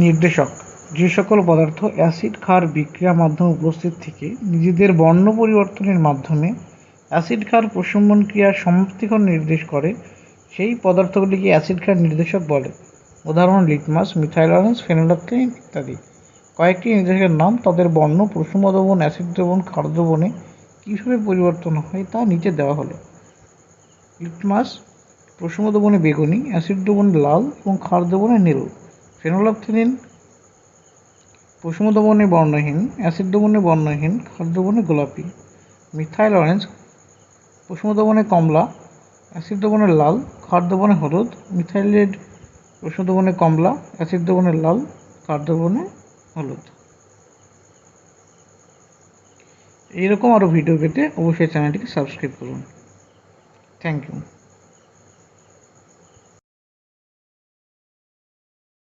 নির্দেশক: যে সকল পদার্থ অ্যাসিড ক্ষার বিক্রিয়ার মাধ্যমে উপস্থিত থেকে নিজেদের বর্ণ পরিবর্তনের মাধ্যমে অ্যাসিড ক্ষার প্রশমন ক্রিয়ার সমাপ্তিক্ষণ নির্দেশ করে, সেই পদার্থগুলিকে অ্যাসিড ক্ষার নির্দেশক বলে। উদাহরণ: লিটমাস, মিথাইল অরেঞ্জ, ফেনোল্যাকটোন ইত্যাদি। কয়েকটি নির্দেশকের নাম, তাদের বর্ণ প্রশম দ্রবণ, অ্যাসিড দ্রবণ, ক্ষার দ্রবণে কীভাবে পরিবর্তন হয় তা নিচে দেওয়া হলো। লিটমাস প্রশম দ্রবণে বেগুনি, অ্যাসিড দ্রবণে লাল এবং ক্ষার দ্রবণে নীল। ফেনোল্যাকটোন প্রশম দ্রবণে বর্ণহীন, অ্যাসিড দ্রবণে বর্ণহীন, ক্ষার দ্রবণে গোলাপি। মিথাইল অরেঞ্জ প্রশম দ্রবণে কমলা, অ্যাসিড দ্রবণে লাল, ক্ষার দ্রবণে হলুদ। মিথাইল রেড প্রশম দ্রবণে কমলা, অ্যাসিড দ্রবণে লাল, ক্ষার দ্রবণে হলুদ। এইরকম আরও ভিডিও পেতে অবশ্যই চ্যানেলটিকে সাবস্ক্রাইব করুন। Thank you.